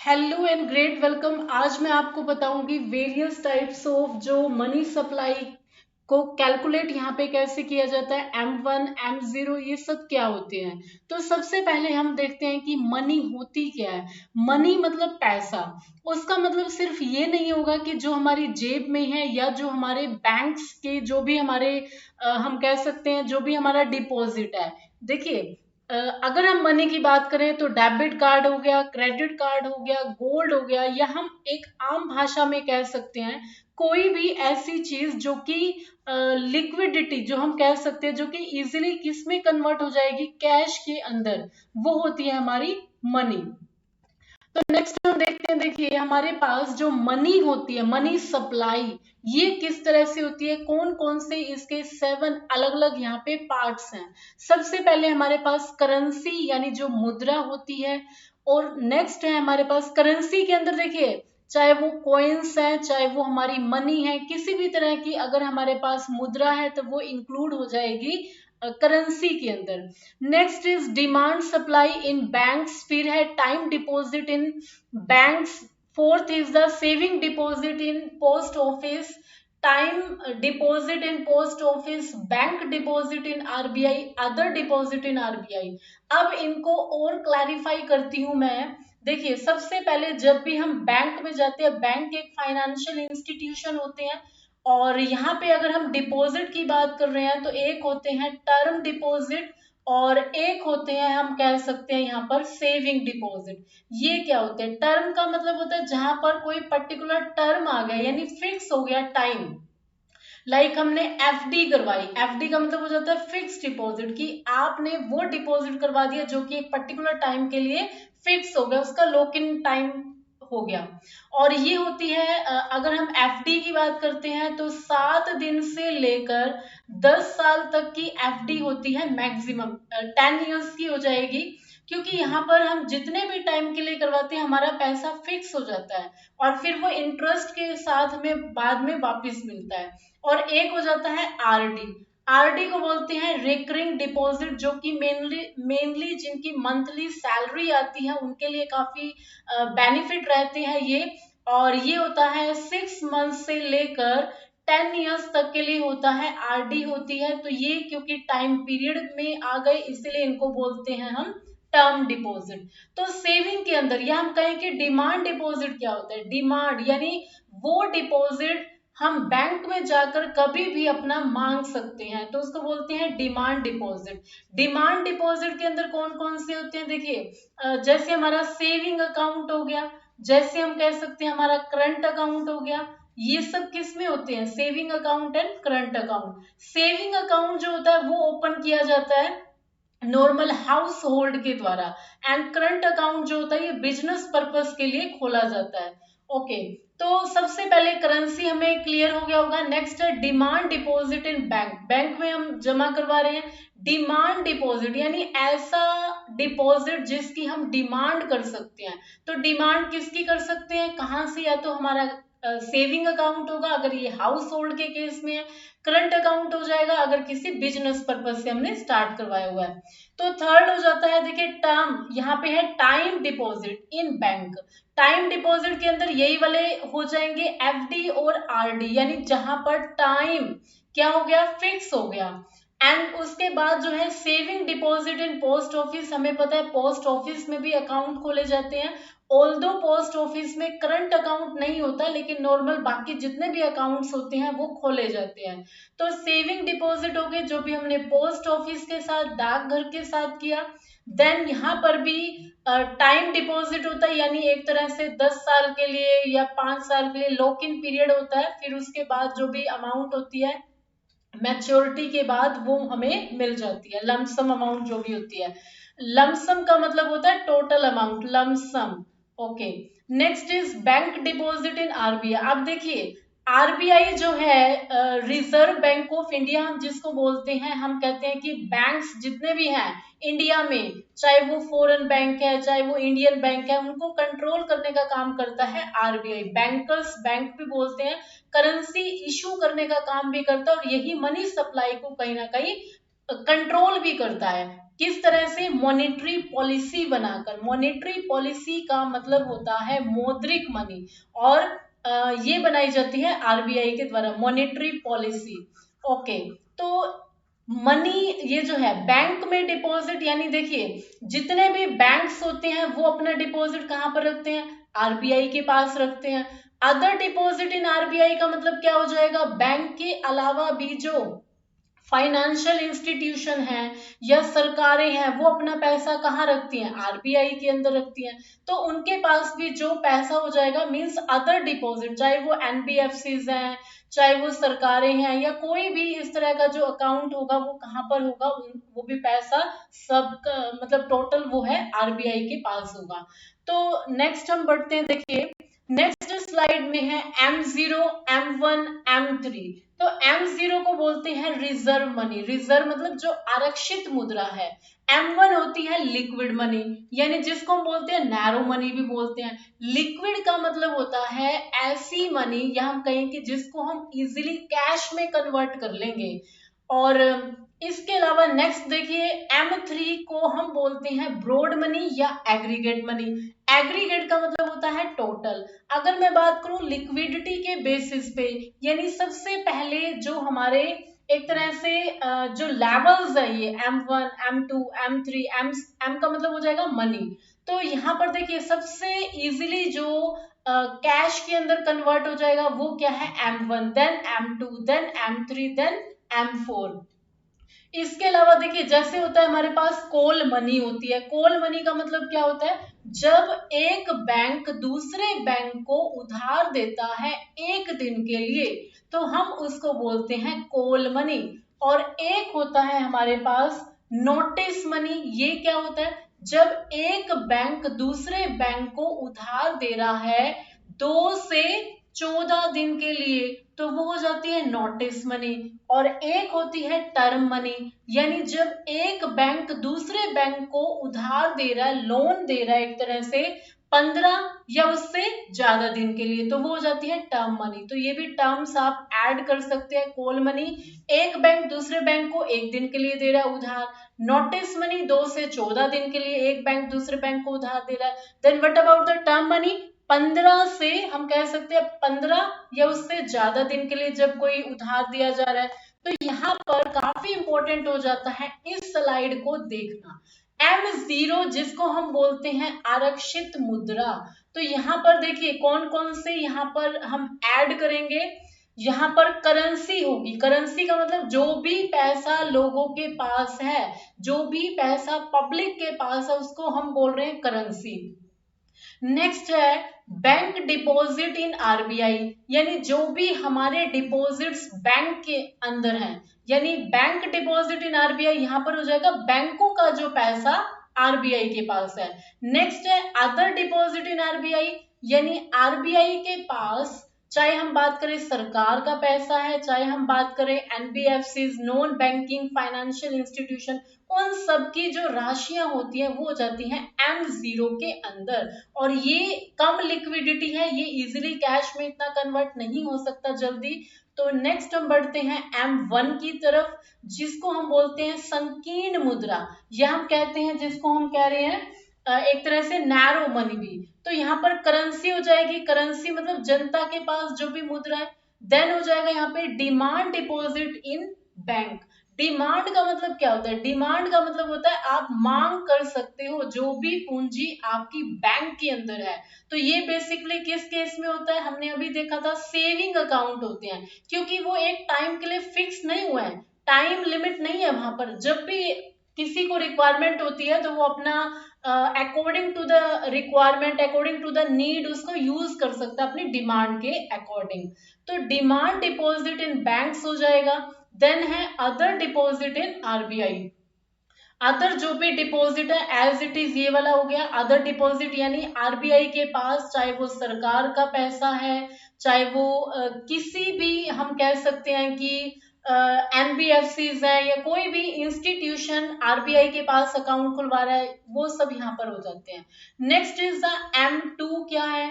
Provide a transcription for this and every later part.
Hello and great welcome. आज मैं आपको बताऊंगी वेरियस टाइप्स ऑफ जो मनी सप्लाई को कैलकुलेट यहाँ पे कैसे किया जाता है। M1 M0 ये सब क्या होते हैं। तो सबसे पहले हम देखते हैं कि मनी होती क्या है। मनी मतलब पैसा। उसका मतलब सिर्फ ये नहीं होगा कि जो हमारी जेब में है या जो हमारे बैंक्स के जो भी हमारे हम कह सकते हैं जो भी हमारा डिपॉजिट है। देखिए, अगर हम मनी की बात करें तो डेबिट कार्ड हो गया, क्रेडिट कार्ड हो गया, गोल्ड हो गया, या हम एक आम भाषा में कह सकते हैं कोई भी ऐसी चीज जो कि लिक्विडिटी जो हम कह सकते हैं जो कि इजीली किस में कन्वर्ट हो जाएगी, कैश के अंदर, वो होती है हमारी मनी। तो नेक्स्ट हम देखते हैं, देखिए हमारे पास जो मनी होती है, मनी सप्लाई, ये किस तरह से होती है, कौन कौन से इसके 7 अलग अलग यहाँ पे पार्ट्स हैं। सबसे पहले हमारे पास करेंसी यानी जो मुद्रा होती है, और नेक्स्ट है हमारे पास करेंसी के अंदर देखिए, चाहे वो कॉइन्स है चाहे वो हमारी मनी है, किसी भी तरह की अगर हमारे पास मुद्रा है तो वो इंक्लूड हो जाएगी करेंसी के अंदर। Next is demand supply in banks, फिर है time deposit in banks, fourth is the saving deposit in post office, time deposit in post office, bank deposit in RBI, other deposit in RBI. अब इनको और clarify करती हूं मैं। देखिए, सबसे पहले जब भी हम बैंक में जाते हैं, बैंक एक फाइनेंशियल इंस्टीट्यूशन होते हैं, और यहाँ पे अगर हम डिपॉजिट की बात कर रहे हैं तो एक होते हैं टर्म डिपॉजिट, और एक होते हैं हम कह सकते हैं यहाँ पर सेविंग डिपॉजिट। ये क्या होते हैं, टर्म का मतलब होता है जहां पर कोई पर्टिकुलर टर्म आ गया यानी फिक्स हो गया टाइम। लाइक हमने एफडी करवाई, एफडी का मतलब हो जाता है फिक्स डिपॉजिट, कि आपने वो डिपॉजिट करवा दिया जो कि एक पर्टिकुलर टाइम के लिए फिक्स हो गया, उसका लॉक इन टाइम हो गया। और ये होती है अगर हम एफडी की बात करते हैं तो 7 दिन से लेकर 10 साल तक की एफडी होती है, मैक्सिमम 10 इयर्स की हो जाएगी, क्योंकि यहाँ पर हम जितने भी टाइम के लिए करवाते हैं हमारा पैसा फिक्स हो जाता है, और फिर वो इंटरेस्ट के साथ में बाद में वापस मिलता है। और एक हो जाता है आरडी। आरडी को बोलते हैं रिकरिंग डिपॉजिट, जो कि मेनली मेनली जिनकी मंथली सैलरी आती है उनके लिए काफी बेनिफिट रहते हैं ये। और ये होता है 6 मंथ से लेकर 10 इयर्स तक के लिए होता है, आरडी होती है। तो ये क्योंकि टाइम पीरियड में आ गए इसलिए इनको बोलते हैं हम टर्म डिपॉजिट। तो सेविंग के अंदर या हम कहें कि डिमांड डिपॉजिट क्या होता है, डिमांड यानी वो डिपॉजिट हम बैंक में जाकर कभी भी अपना मांग सकते हैं, तो उसको बोलते हैं डिमांड डिपॉजिट। डिमांड डिपॉजिट के अंदर कौन कौन से होते हैं, देखिए जैसे हमारा सेविंग अकाउंट हो गया, जैसे हम कह सकते हैं हमारा करंट अकाउंट हो गया, ये सब किस में होते हैं, saving account and current account. Saving account जो होता है वो ओपन किया जाता है नॉर्मल हाउस होल्ड के द्वारा, एंड करंट अकाउंट जो होता है ये बिजनेस पर्पस के लिए खोला जाता है। ओके, तो सबसे पहले करेंसी हमें क्लियर हो गया होगा। नेक्स्ट है demand deposit in bank, bank में हम जमा करवा रहे हैं। डिमांड डिपॉजिट यानी ऐसा डिपॉजिट जिसकी हम डिमांड कर सकते हैं। तो डिमांड किसकी कर सकते हैं, कहाँ से, या तो हमारा सेविंग अकाउंट होगा अगर ये हाउस होल्ड के केस में है, करंट अकाउंट हो जाएगा अगर किसी बिजनेस पर्पज से हमने स्टार्ट करवाया हुआ है। तो थर्ड हो जाता है, देखिए टर्म, यहाँ पे है time deposit in bank. Time deposit के अंदर यही वाले हो जाएंगे एफडी और आरडी, यानी जहां पर टाइम क्या हो गया, फिक्स हो गया। एंड उसके बाद जो है saving deposit in post office, हमें पता है पोस्ट ऑफिस में भी अकाउंट खोले जाते हैं। ऑल्दो पोस्ट ऑफिस में करंट अकाउंट नहीं होता, लेकिन नॉर्मल बाकी जितने भी अकाउंट्स होते हैं वो खोले जाते हैं। तो सेविंग डिपॉजिट हो गए जो भी हमने पोस्ट ऑफिस के साथ, डाकघर के साथ किया। देन यहाँ पर भी टाइम डिपॉजिट होता है, यानी एक तरह से 10 साल के लिए या 5 साल के लिए लॉक इन पीरियड होता है, फिर उसके बाद जो भी अमाउंट होती है मैच्योरिटी के बाद वो हमें मिल जाती है, लमसम अमाउंट जो भी होती है। लमसम का मतलब होता है total amount, lump sum. Okay, next is bank deposit in RBI. अब देखिए, आरबीआई जो है रिजर्व बैंक ऑफ इंडिया हम जिसको बोलते हैं, हम कहते हैं कि बैंक्स जितने भी हैं इंडिया में, चाहे वो फॉरेन बैंक है चाहे वो इंडियन बैंक है, उनको कंट्रोल करने का काम करता है आरबीआई। बैंकर्स बैंक भी बोलते हैं, करेंसी इशू करने का काम भी करता है, और यही मनी सप्लाई को कहीं ना कहीं कंट्रोल भी करता है। किस तरह से? मॉनेटरी पॉलिसी बनाकर। मॉनेटरी पॉलिसी का मतलब होता है मौद्रिक मनी, और ये बनाई जाती है आरबीआई के द्वारा, मॉनेटरी पॉलिसी। ओके, तो मनी ये जो है बैंक में डिपॉजिट, यानी देखिए जितने भी बैंक्स होते हैं वो अपना डिपॉजिट कहाँ पर रखते हैं? आरबीआई के पास रखते हैं। अदर डिपॉजिट इन आरबीआई का मतलब क्या हो जाएगा? बैंक के अलावा भी जो फाइनेंशियल इंस्टीट्यूशन है या सरकारें हैं वो अपना पैसा कहाँ रखती हैं? आरबीआई के अंदर रखती हैं। तो उनके पास भी जो पैसा हो जाएगा, मींस अदर डिपॉजिट, चाहे वो एनबीएफसीज हैं, चाहे वो सरकारें हैं, या कोई भी इस तरह का जो अकाउंट होगा वो कहाँ पर होगा? वो भी पैसा सब मतलब टोटल वो है आरबीआई के पास होगा। तो नेक्स्ट हम बढ़ते हैं, देखिए नेक्स्ट स्लाइड में है M0, M1, M3। तो M0 को बोलते हैं रिजर्व मनी। रिजर्व मतलब जो आरक्षित मुद्रा है। M1 होती है लिक्विड मनी, यानी जिसको हम बोलते हैं नैरो मनी भी बोलते हैं। लिक्विड का मतलब होता है ऐसी मनी, या हम कहें कि जिसको हम इजीली कैश में कन्वर्ट कर लेंगे। और इसके अलावा नेक्स्ट देखिए M3 को हम बोलते हैं ब्रॉड मनी या एग्रीगेट मनी। एग्रीगेट का मतलब होता है टोटल। अगर मैं बात करूं लिक्विडिटी के बेसिस पे, यानी सबसे पहले जो हमारे एक तरह से जो लेवल्स है, ये M1, M2, M3, M का मतलब हो जाएगा मनी। तो यहाँ पर देखिए सबसे इजीली जो कैश के अंदर कन्वर्ट हो जाएगा वो क्या है? M1, then M2, then M3, then M4। इसके अलावा देखिए जैसे होता है हमारे पास कॉल मनी होती है। कॉल मनी का मतलब क्या होता है? जब एक बैंक दूसरे बैंक को उधार देता है एक दिन के लिए, तो हम उसको बोलते हैं कॉल मनी। और एक होता है हमारे पास नोटिस मनी। ये क्या होता है? जब एक बैंक दूसरे बैंक को उधार दे रहा है 2 से 14 दिन के लिए, तो वो हो जाती है नोटिस मनी। और एक होती है टर्म मनी, यानी जब एक बैंक दूसरे बैंक को उधार दे रहा है, लोन दे रहा है एक तरह से 15 या उससे ज्यादा दिन के लिए, तो वो हो जाती है टर्म मनी। तो ये भी टर्म्स आप ऐड कर सकते हैं। कॉल मनी, एक बैंक दूसरे बैंक को एक दिन के लिए दे रहा है उधार। नोटिस मनी 2 से 14 दिन के लिए एक बैंक दूसरे बैंक को उधार दे रहा है। Then what about the term money? 15 से हम कह सकते हैं 15 या उससे ज्यादा दिन के लिए जब कोई उधार दिया जा रहा है। तो यहाँ पर काफी इंपॉर्टेंट हो जाता है इस स्लाइड को देखना। M0 जिसको हम बोलते हैं आरक्षित मुद्रा। तो यहाँ पर देखिए कौन कौन से यहाँ पर हम ऐड करेंगे। यहाँ पर करेंसी होगी। करेंसी का मतलब जो भी पैसा लोगों के पास है, जो भी पैसा पब्लिक के पास है, उसको हम बोल रहे हैं करेंसी। नेक्स्ट है बैंक डिपॉजिट इन आरबीआई, यानी जो भी हमारे डिपॉजिट्स बैंक के अंदर हैं, यानी बैंक डिपॉजिट इन आरबीआई यहाँ पर हो जाएगा बैंकों का जो पैसा आरबीआई के पास है। नेक्स्ट है अदर डिपॉजिट इन आरबीआई, यानी आरबीआई के पास चाहे हम बात करें सरकार का पैसा है, चाहे हम बात करें NBFC, non banking financial institution, उन सब की जो राशियां होती है वो हो जाती हैं M0 के अंदर। और ये कम लिक्विडिटी है, ये इजीली कैश में इतना कन्वर्ट नहीं हो सकता जल्दी। तो नेक्स्ट हम बढ़ते हैं M1 की तरफ, जिसको हम बोलते हैं संकीर्ण मुद्रा, या हम कहते हैं जिसको हम कह रहे हैं एक तरह से नैरो मनी भी। तो यहाँ पर करेंसी हो जाएगी। करेंसी मतलब जनता के पास जो भी मुद्रा है। देन हो जाएगा यहाँ पे demand deposit in bank. Demand का मतलब क्या होता है? डिमांड का मतलब होता है आप मांग कर सकते हो जो भी पूंजी आपकी बैंक के अंदर है। तो ये बेसिकली किस केस में होता है? हमने अभी देखा था सेविंग अकाउंट होते हैं, क्योंकि वो एक टाइम के लिए फिक्स नहीं हुआ है, टाइम लिमिट नहीं है वहां पर। जब भी किसी को रिक्वायरमेंट होती है तो वो अपना according to the requirement, according to the need उसको यूज कर सकता है अपनी डिमांड के अकॉर्डिंग। तो डिमांड डिपॉजिट इन बैंक्स हो जाएगा। देन है other deposit in RBI. Other जो भी डिपॉजिट है एज इट इज ये वाला हो गया अदर डिपॉजिट, यानी आरबीआई के पास चाहे वो सरकार का पैसा है, चाहे वो किसी भी हम कह सकते हैं कि एनबीएफसीज है, या कोई भी इंस्टीट्यूशन आरबीआई के पास अकाउंट खुलवा रहा है, वो सब यहाँ पर हो जाते हैं। नेक्स्ट इज द M2 क्या है?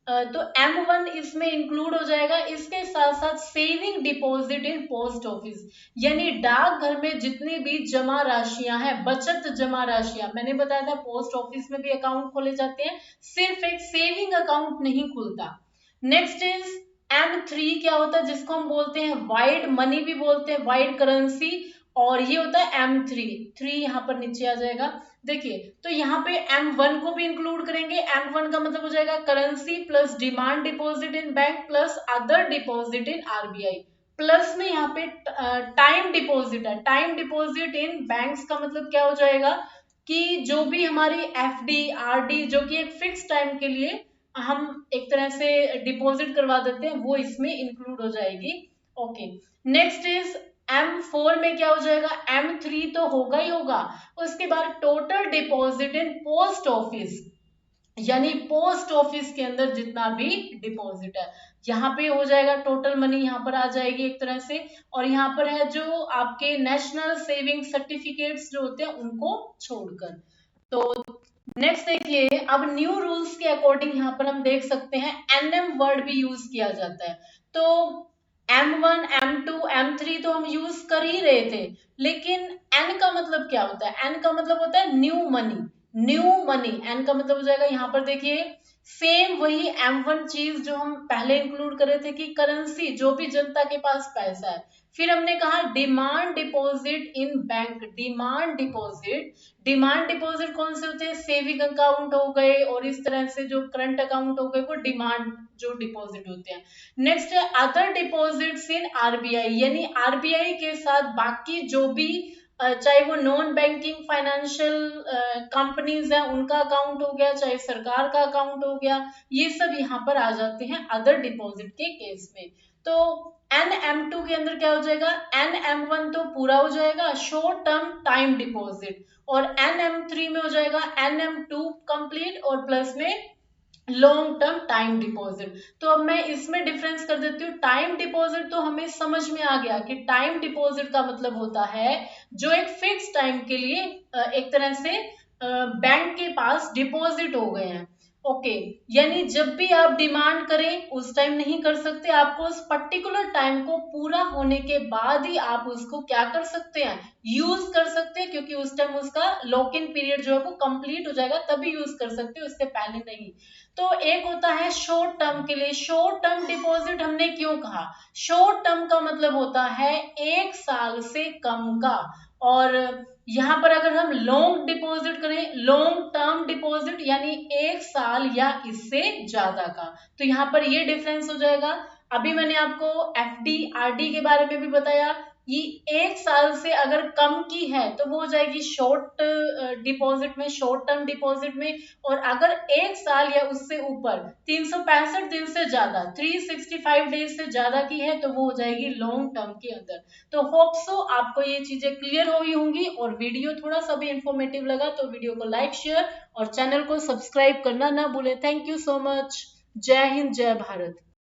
तो M1 इसमें इंक्लूड हो जाएगा। इसके साथ साथ saving deposit in post office, यानी डाकघर में जितनी भी जमा राशियां हैं, बचत जमा राशियां, मैंने बताया था पोस्ट ऑफिस में भी अकाउंट खोले जाते हैं, सिर्फ एक सेविंग अकाउंट नहीं खुलता। नेक्स्ट इज M3 क्या होता है, जिसको हम बोलते हैं वाइड मनी भी बोलते हैं, वाइड करेंसी, और ये होता है M3 यहाँ पर नीचे आ जाएगा। देखिए तो यहाँ पे M1 को भी इंक्लूड करेंगे। M1 का मतलब हो जाएगा currency plus demand deposit in bank plus other deposit in RBI, plus में यहाँ पे टाइम डिपॉजिट है। टाइम डिपॉजिट इन बैंक्स का मतलब क्या हो जाएगा कि जो भी हमारी FD RD जो कि एक फिक्स टाइम के लिए हम एक तरह से डिपॉजिट करवा देते हैं, वो इसमें इंक्लूड हो जाएगी। ओके, नेक्स्ट इज M4 में क्या हो जाएगा, M3 तो होगा ही होगा, उसके बाद total deposit in post office, यानी पोस्ट ऑफिस के अंदर जितना भी डिपॉजिट है, यहाँ पे हो जाएगा टोटल मनी, यहाँ पर आ जाएगी एक तरह से। और यहाँ पर है जो आपके नेशनल सेविंग सर्टिफिकेट्स जो होते हैं उनको छोड़कर। तो नेक्स्ट देखिए, अब न्यू रूल्स के अकॉर्डिंग यहाँ पर हम देख सकते हैं NM वर्ड भी यूज किया जाता है। तो M1 M2 M3 तो हम यूज कर ही रहे थे, लेकिन N का मतलब क्या होता है, N का मतलब होता है new money. New money N का मतलब हो जाएगा, यहाँ पर देखिए सेम वही M1 चीज जो हम पहले इंक्लूड कर रहे थे कि करेंसी, जो भी जनता के पास पैसा है। फिर हमने कहा demand deposit in bank, demand deposit, demand deposit कौन से होते हैं, सेविंग अकाउंट हो गए, और इस तरह से जो करंट अकाउंट हो गए वो डिमांड जो डिपॉजिट होते हैं। नेक्स्ट है अदर डिपॉजिट्स इन RBI, यानी RBI के साथ बाकी जो भी चाहे वो नॉन बैंकिंग फाइनेंशियल कंपनीज हैं उनका अकाउंट हो गया, चाहे सरकार का अकाउंट हो गया, ये सब यहाँ पर आ जाते हैं अदर डिपॉजिट के केस में। तो NM2 के अंदर क्या हो जाएगा, NM1 तो पूरा हो जाएगा शॉर्ट टर्म टाइम डिपॉजिट, और NM3 में हो जाएगा NM2 कंप्लीट और प्लस में लॉन्ग टर्म टाइम डिपॉजिट। तो अब मैं इसमें डिफरेंस कर देती हूँ। टाइम डिपॉजिट तो हमें समझ में आ गया कि टाइम डिपॉजिट का मतलब होता है जो एक फिक्स टाइम के लिए एक तरह से बैंक के पास डिपॉजिट हो गए हैं। ओके, यानी जब भी आप डिमांड करें उस टाइम नहीं कर सकते, आपको उस पर्टिकुलर टाइम को पूरा होने के बाद ही आप उसको क्या कर सकते हैं, यूज कर सकते हैं, क्योंकि उस टाइम उसका लॉक इन पीरियड जो है वो कंप्लीट हो जाएगा, तभी यूज कर सकते हैं, उससे पहले नहीं। तो एक होता है शॉर्ट टर्म के लिए। शॉर्ट टर्म डिपॉजिट हमने क्यों कहा, शॉर्ट टर्म का मतलब होता है 1 साल से कम का, और यहाँ पर अगर हम लॉन्ग डिपॉजिट करें, लॉन्ग टर्म डिपॉजिट यानी 1 साल या इससे ज्यादा का, तो यहाँ पर ये डिफरेंस हो जाएगा। अभी मैंने आपको FD RD के बारे में भी बताया, ये 1 साल से अगर कम की है तो वो हो जाएगी शॉर्ट डिपॉजिट में, शॉर्ट टर्म डिपॉजिट में, और अगर 1 साल या उससे ऊपर 365 दिन से ज्यादा 365 डेज से ज्यादा की है तो वो हो जाएगी लॉन्ग टर्म के अंदर। तो होप सो आपको ये चीजें क्लियर हुई होंगी, और वीडियो थोड़ा सा भी इंफॉर्मेटिव लगा तो वीडियो को लाइक शेयर और चैनल को सब्सक्राइब करना ना भूले। Thank you so much. जय हिंद, जय भारत।